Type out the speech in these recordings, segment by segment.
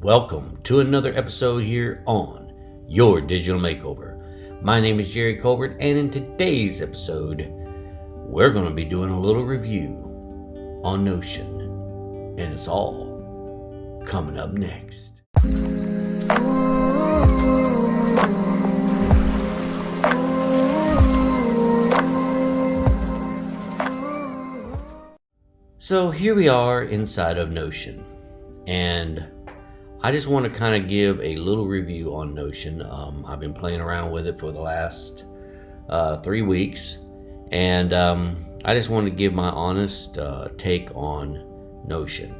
Welcome to another episode here on Your Digital Makeover. My name is Jerry Colbert, and in today's episode, we're going to be doing a little review on Notion, and it's all coming up next. So here we are inside of Notion, and I just want to kind of give a little review on Notion. I've been playing around with it for the last 3 weeks, and I just want to give my honest take on Notion.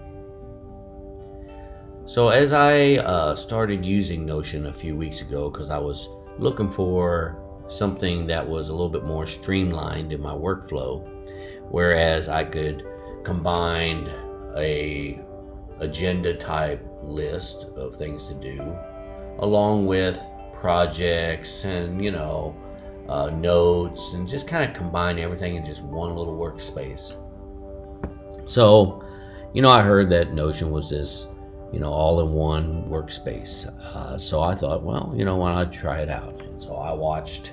So as I started using Notion a few weeks ago, because I was looking for something that was a little bit more streamlined in my workflow, whereas I could combine a agenda type list of things to do along with projects and notes, and just kind of combine everything in just one little workspace. So I heard that Notion was this all-in-one workspace, so I thought, well, why not try it out? And so I watched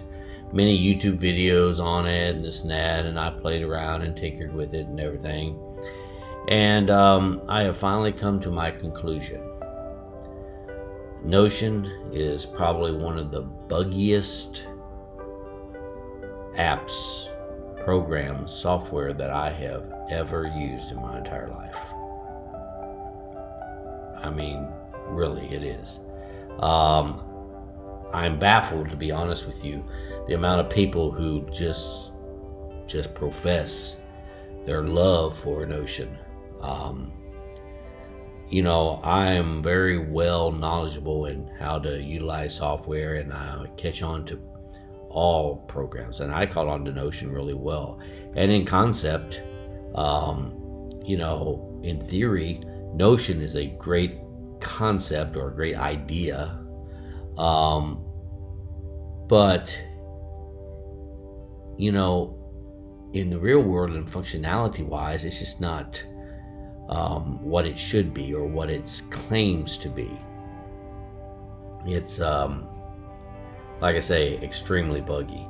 many YouTube videos on it and this and that, and I played around and tinkered with it and everything. And I have finally come to my conclusion. Notion is probably one of the buggiest apps, programs, software that I have ever used in my entire life. I mean, really, it is. I'm baffled, to be honest with you, the amount of people who just profess their love for Notion. I am very well knowledgeable in how to utilize software, and I catch on to all programs, and I caught on to Notion really well. And in concept, in theory, Notion is a great concept or a great idea, but in the real world and functionality wise, it's just not what it should be or what it claims to be. It's like I say, extremely buggy.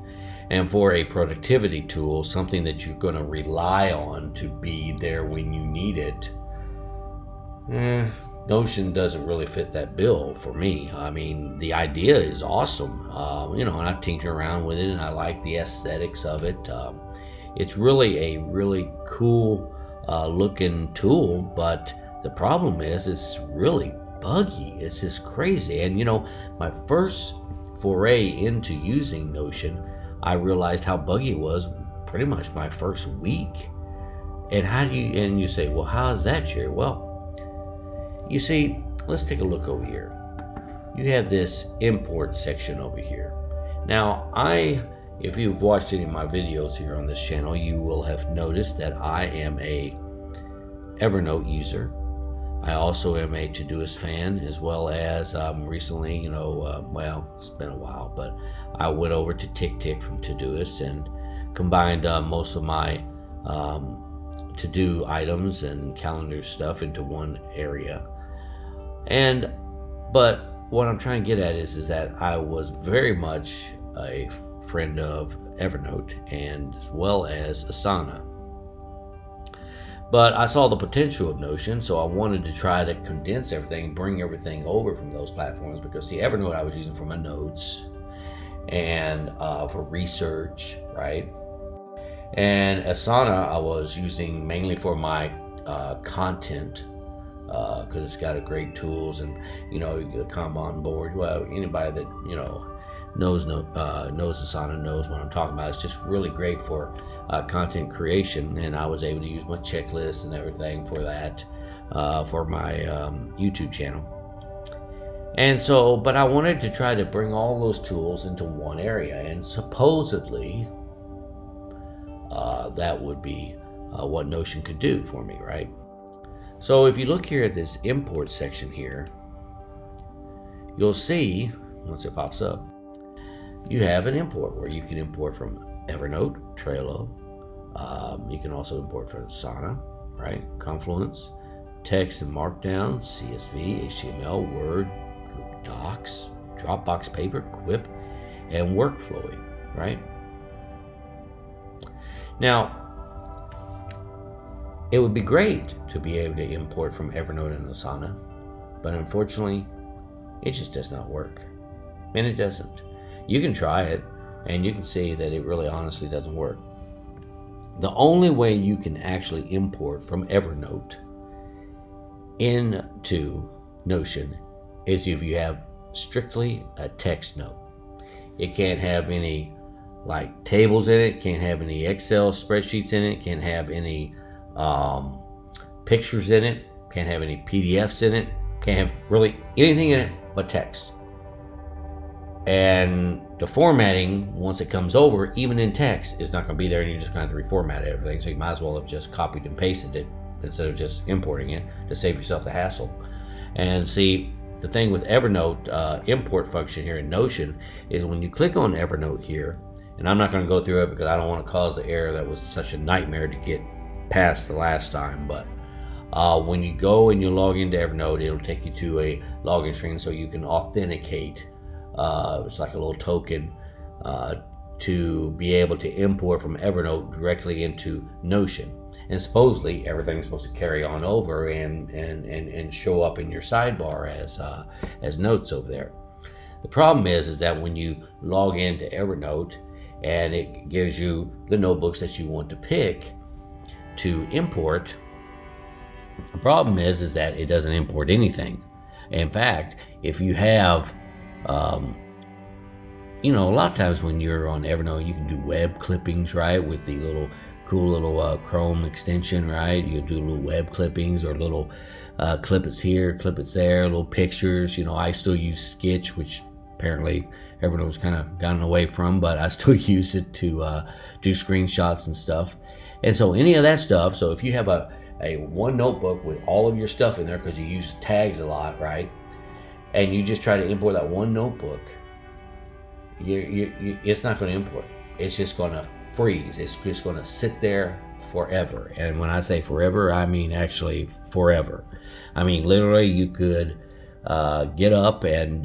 And for a productivity tool, something that you're going to rely on to be there when you need it, Notion doesn't really fit that bill for me. I mean, the idea is awesome, and I've tinkered around with it, and I like the aesthetics of it. It's really a really cool looking tool, but the problem is it's really buggy. It's just crazy. And my first foray into using Notion, I realized how buggy it was pretty much my first week. And you say, well, how is that, Jerry? Well, you see, let's take a look over here. You have this import section over here. Now, if you've watched any of my videos here on this channel, you will have noticed that I am a Evernote user. I also am a Todoist fan, as well as recently, it's been a while, but I went over to TickTick from Todoist and combined most of my to-do items and calendar stuff into one area. But what I'm trying to get at is that I was very much a friend of Evernote and as well as Asana. But I saw the potential of Notion, so I wanted to try to condense everything, bring everything over from those platforms, because the Evernote I was using for my notes and for research, right? And Asana I was using mainly for my content, because it's got a great tools, and the Kanban board. Well, anybody that knows Asana knows what I'm talking about. It's just really great for content creation, and I was able to use my checklist and everything for that for my YouTube channel. And so, but I wanted to try to bring all those tools into one area, and supposedly that would be what Notion could do for me, right? So if you look here at this import section here, you'll see, once it pops up, you have an import where you can import from Evernote, Trello. You can also import from Asana, right? Confluence, text and Markdown, CSV, HTML, Word, Google Docs, Dropbox Paper, Quip, and Workflowy, right? Now, it would be great to be able to import from Evernote and Asana, but unfortunately, it just does not work. And it doesn't. You can try it, and you can see that it really honestly doesn't work. The only way you can actually import from Evernote into Notion is if you have strictly a text note. It can't have any like tables in it, can't have any Excel spreadsheets in it, can't have any pictures in it, can't have any PDFs in it, can't have really anything in it but text. And the formatting, once it comes over, even in text, is not going to be there, and you're just going to have to reformat everything. So you might as well have just copied and pasted it instead of just importing it to save yourself the hassle. And see, the thing with Evernote import function here in Notion is when you click on Evernote here, and I'm not going to go through it because I don't want to cause the error that was such a nightmare to get past the last time, but when you go and you log into Evernote, it'll take you to a login screen so you can authenticate. It's like a little token to be able to import from Evernote directly into Notion. And supposedly everything's supposed to carry on over and show up in your sidebar as notes over there. The problem is that when you log into Evernote and it gives you the notebooks that you want to pick to import, the problem is that it doesn't import anything. In fact, if you have a lot of times when you're on Evernote, you can do web clippings, right, with the little cool little Chrome extension, right? You do little web clippings or little clippets here, clippets there, little pictures. I still use Sketch, which apparently Evernote's kind of gotten away from, but I still use it to do screenshots and stuff. And so any of that stuff, so if you have a one notebook with all of your stuff in there because you use tags a lot, right? And you just try to import that one notebook, it's not going to import. It's just going to freeze. It's just going to sit there forever. And when I say forever, I mean actually forever. I mean, literally, you could get up and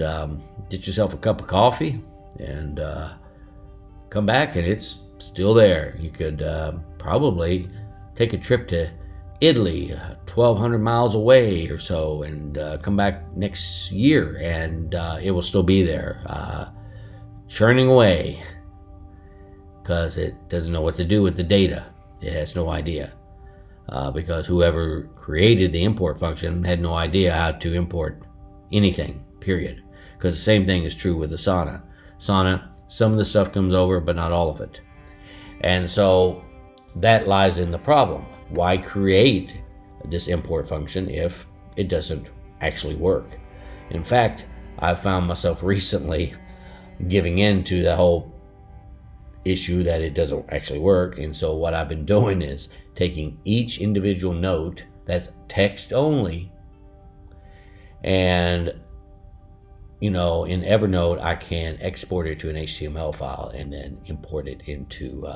get yourself a cup of coffee and come back and it's still there. You could probably take a trip to Italy, 1,200 miles away or so, and come back next year and it will still be there, churning away, because it doesn't know what to do with the data. It has no idea, because whoever created the import function had no idea how to import anything, period. Because the same thing is true with Asana. Asana, some of the stuff comes over, but not all of it. And so that lies in the problem. Why create this import function if it doesn't actually work? In fact, I've found myself recently giving in to the whole issue that it doesn't actually work. And so what I've been doing is taking each individual note that's text only, and in Evernote I can export it to an HTML file and then import it into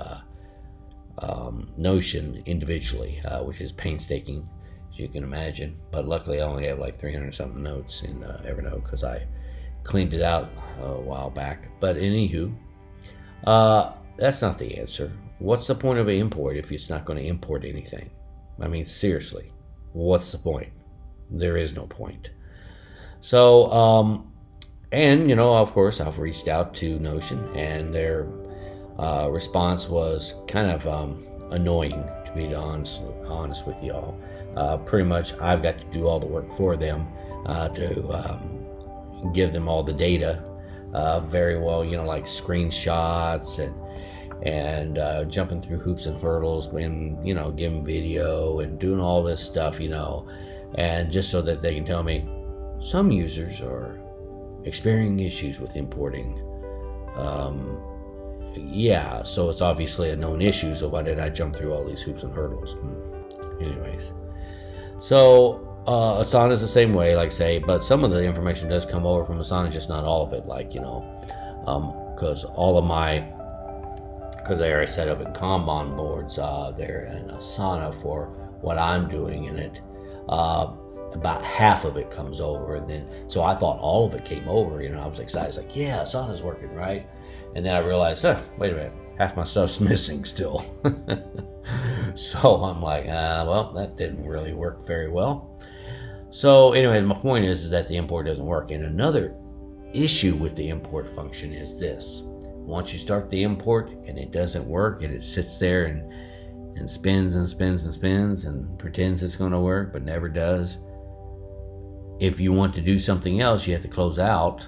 Notion individually, which is painstaking, as you can imagine. But luckily I only have like 300 something notes in Evernote because I cleaned it out a while back. But anywho, that's not the answer. What's the point of an import if it's not going to import anything? I mean, seriously, what's the point? There is no point. So, and of course, I've reached out to Notion, and their response was kind of annoying, to be honest with y'all. Pretty much, I've got to do all the work for them to give them all the data. Very well, like screenshots and jumping through hoops and hurdles, and giving video and doing all this stuff, and just so that they can tell me some users are experiencing issues with importing. Yeah, so it's obviously a known issue, so why did I jump through all these hoops and hurdles? Anyways, so Asana is the same way, like say, but some of the information does come over from Asana, just not all of it, because all of because they are set up in Kanban boards, they're in Asana for what I'm doing in it. about half of it comes over, and then so I thought all of it came over. I was excited. It's like, yeah, Asana's working, right? And then I realized, wait a minute, half my stuff's missing still. So I'm like, well, that didn't really work very well. So anyway, my point is that the import doesn't work. And another issue with the import function is this: once you start the import and it doesn't work, and it sits there and spins and spins and spins and pretends it's going to work but never does, if you want to do something else, you have to close out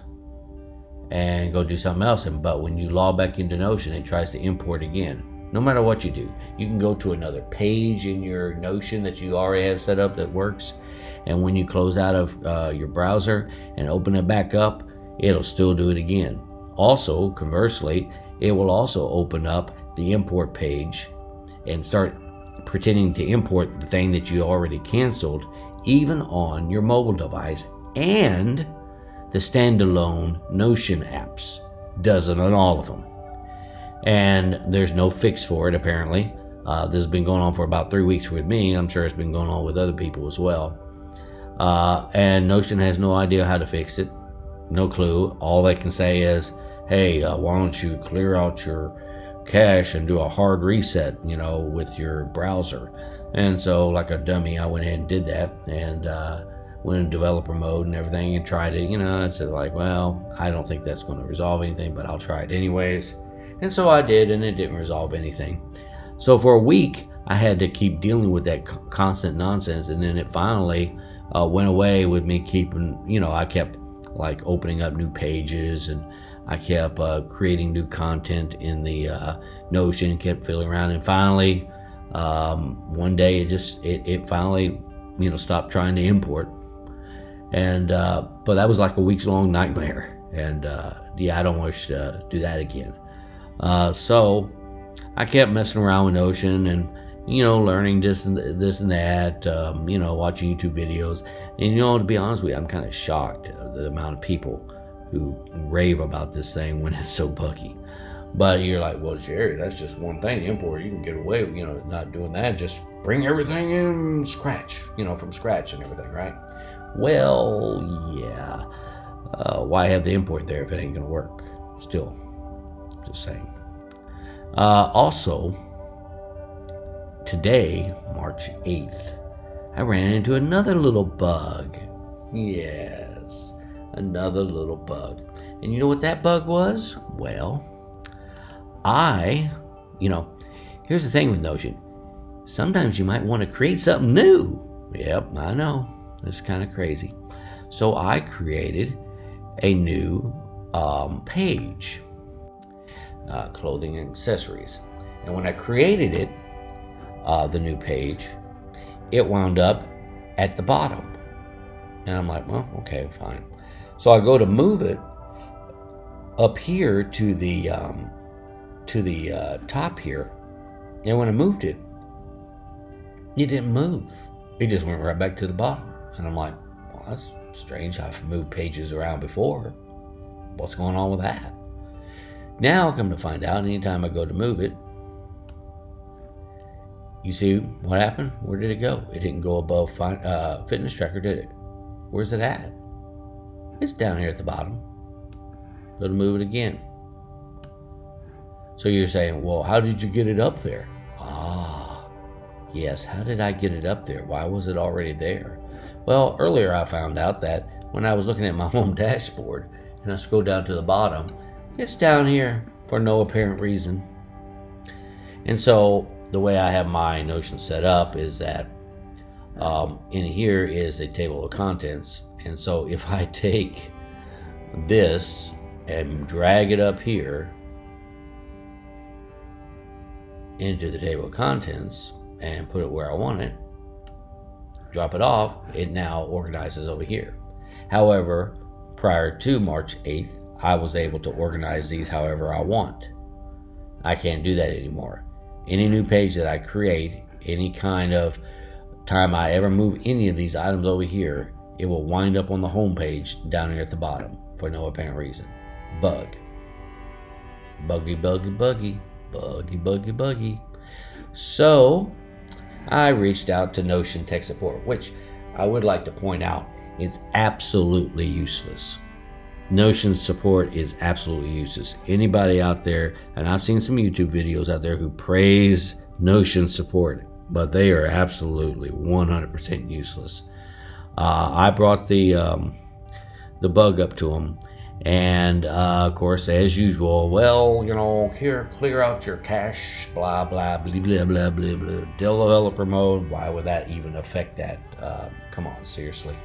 and go do something else. But when you log back into Notion, it tries to import again. No matter what you do, you can go to another page in your Notion that you already have set up that works, and when you close out of your browser and open it back up, it'll still do it again. Also, conversely, it will also open up the import page and start pretending to import the thing that you already canceled, even on your mobile device, and the standalone Notion apps. Does it on all of them. And there's no fix for it, apparently. This has been going on for about 3 weeks with me. I'm sure it's been going on with other people as well. And Notion has no idea how to fix it. No clue. All they can say is, hey, why don't you clear out your cache and do a hard reset, with your browser. And so, like a dummy, I went ahead and did that, and went in developer mode and everything and tried it. I said, like, well, I don't think that's going to resolve anything, but I'll try it anyways. And so I did, and it didn't resolve anything. So for a week, I had to keep dealing with that constant nonsense, and then it finally went away with me keeping, I kept like opening up new pages, and I kept creating new content in the Notion, kept fiddling around, and finally, one day it finally, stopped trying to import. And but that was like a weeks-long nightmare, and I don't wish to do that again. So I kept messing around with Notion and learning this and that, watching YouTube videos. And to be honest with you, I'm kind of shocked at the amount of people who rave about this thing when it's so buggy. But you're like, well, Jerry, that's just one thing, import. You can get away with not doing that. Just bring everything in scratch, from scratch and everything, right? Well, yeah. Why have the import there if it ain't gonna work? Still, just saying. Also, today, March 8th, I ran into another little bug. Yes, another little bug. And you know what that bug was? Well, here's the thing with Notion. Sometimes you might want to create something new. Yep, I know. It's kind of crazy. So I created a new page, clothing and accessories. And when I created it, the new page, it wound up at the bottom. And I'm like, well, okay, fine. So I go to move it up here to the top here, and when I moved it, it didn't move. It just went right back to the bottom. And I'm like, well, that's strange. I've moved pages around before. What's going on with that? Now, come to find out, anytime I go to move it, you see what happened? Where did it go? It didn't go above fitness tracker, did it? Where's it at? It's down here at the bottom. Go to move it again. So you're saying, well, how did you get it up there? Yes, how did I get it up there? Why was it already there? Well, earlier I found out that when I was looking at my home dashboard and I scroll down to the bottom, it's down here for no apparent reason. And so the way I have my Notion set up is that in here is a table of contents. And so if I take this and drag it up here into the table of contents and put it where I want it, drop it off, it now organizes over here. However, prior to March 8th, I was able to organize these however I want. I can't do that anymore. Any new page that I create, any kind of time I ever move any of these items over here, it will wind up on the home page down here at the bottom for no apparent reason. Bug. Buggy, buggy, buggy. Buggy, buggy, buggy. So I reached out to Notion Tech Support, which I would like to point out it's absolutely useless. Notion support is absolutely useless. Anybody out there, and I've seen some YouTube videos out there who praise Notion support, but they are absolutely 100% useless. I brought the bug up to them, and of course, as usual, well, here, clear out your cache, blah blah blah blah blah blah blah. Developer mode. Why would that even affect that? Come on, seriously.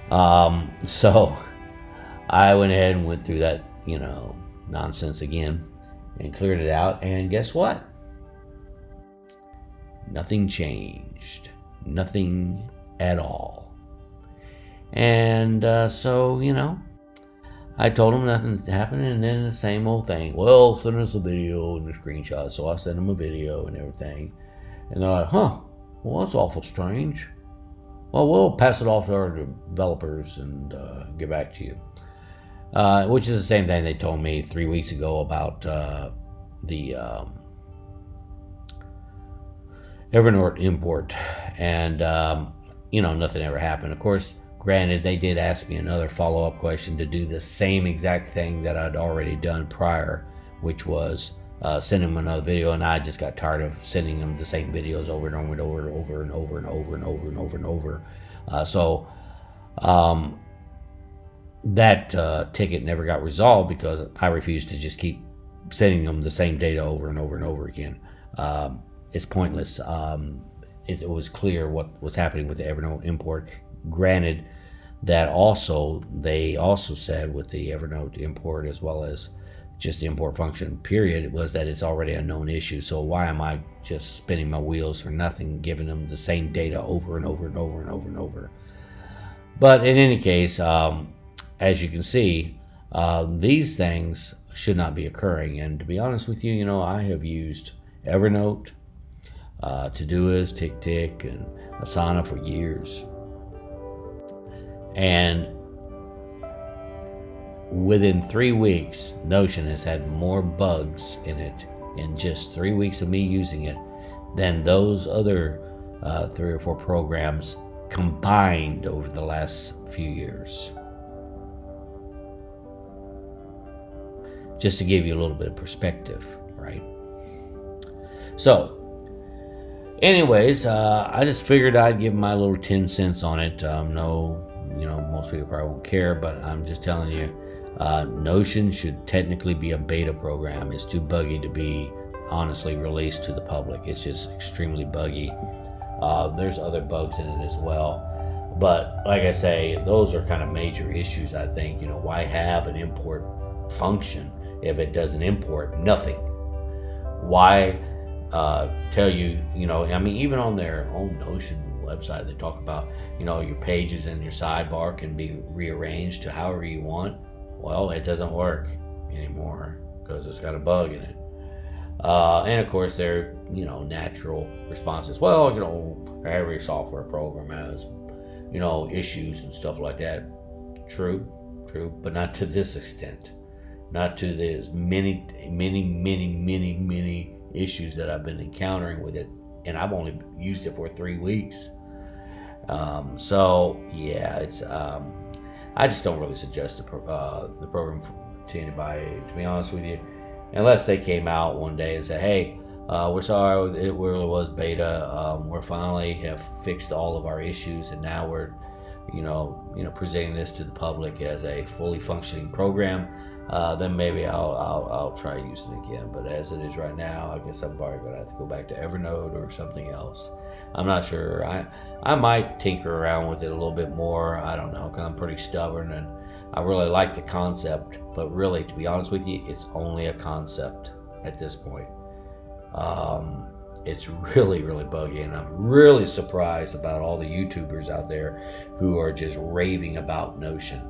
So I went ahead and went through that, nonsense again, and cleared it out. And guess what? Nothing changed. Nothing at all. And so, I told them nothing's happening, and then the same old thing. Well, send us a video and a screenshot. So I sent them a video and everything. And they're like, well, that's awful strange. Well, we'll pass it off to our developers and get back to you. Which is the same thing they told me 3 weeks ago about the Evernote import. And, nothing ever happened. Of course, granted, they did ask me another follow-up question to do the same exact thing that I'd already done prior, which was send them another video, and I just got tired of sending them the same videos over and over and over and over and over and over and over and over and over. So that ticket never got resolved because I refused to just keep sending them the same data over and over and over again. It's pointless. It was clear what was happening with the Evernote import. Granted, that they also said with the Evernote import, as well as just the import function period, was that it's already a known issue. So why am I just spinning my wheels for nothing, giving them the same data over and over and over and over and over? But in any case, as you can see, these things should not be occurring. And to be honest with you, I have used Evernote, Todoist, TickTick, and Asana for years. And within 3 weeks, Notion has had more bugs in it in just 3 weeks of me using it than those other 3 or 4 programs combined over the last few years. Just to give you a little bit of perspective, right? So, anyways, I just figured I'd give my little 10 cents on it. Most people probably won't care, but I'm just telling you, Notion should technically be a beta program. It's too buggy to be honestly released to the public. It's just extremely buggy. There's other bugs in it as well. But like I say, those are kind of major issues, I think. Why have an import function if it doesn't import nothing? Why tell you, even on their own Notion website, they talk about, your pages and your sidebar can be rearranged to however you want. Well, it doesn't work anymore because it's got a bug in it. And of course, their, natural responses. Well, every software program has, issues and stuff like that. True, but not to this extent. Not to the many issues that I've been encountering with it, and I've only used it for 3 weeks. So yeah, it's I just don't really suggest the program to anybody, to be honest with you, unless they came out one day and said, hey, we're sorry, it really was beta, we're finally have fixed all of our issues, and now we're presenting this to the public as a fully functioning program. Then maybe I'll try using it again. But as it is right now, I guess I'm probably going to have to go back to Evernote or something else. I'm not sure. I might tinker around with it a little bit more. I don't know, because I'm pretty stubborn and I really like the concept. But really, to be honest with you, it's only a concept at this point. It's really, really buggy, and I'm really surprised about all the YouTubers out there who are just raving about Notion.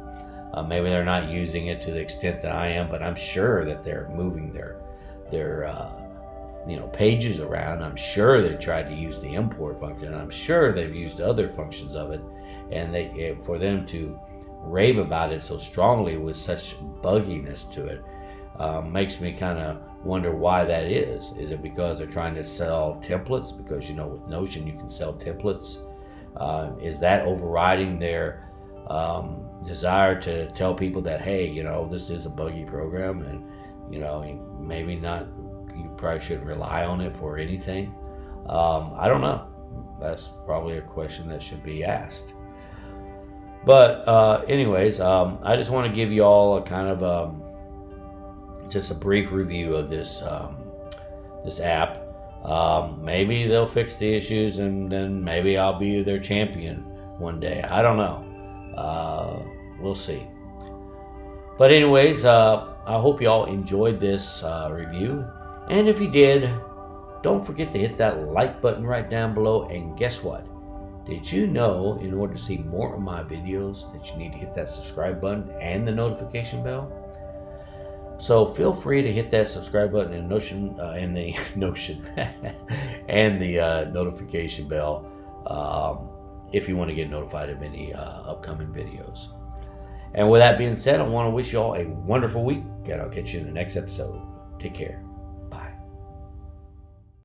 Maybe they're not using it to the extent that I am, but I'm sure that they're moving their pages around. I'm sure they tried to use the import function. I'm sure they've used other functions of it, and for them to rave about it so strongly with such bugginess to it makes me kind of wonder why that is. Is it because they're trying to sell templates? Because with Notion you can sell templates Is that overriding their desire to tell people that, hey, this is a buggy program, and maybe not, you probably shouldn't rely on it for anything? I don't know. That's probably a question that should be asked. But anyways, I just want to give you all a kind of just a brief review of this app. Maybe they'll fix the issues, and then maybe I'll be their champion one day. I don't know. We'll see. But anyways, I hope you all enjoyed this review. And if you did, don't forget to hit that like button right down below. And guess what? Did you know in order to see more of my videos that you need to hit that subscribe button and the notification bell? So feel free to hit that subscribe button and and the notification bell if you want to get notified of any upcoming videos. And with that being said, I want to wish you all a wonderful week, and I'll catch you in the next episode. Take care.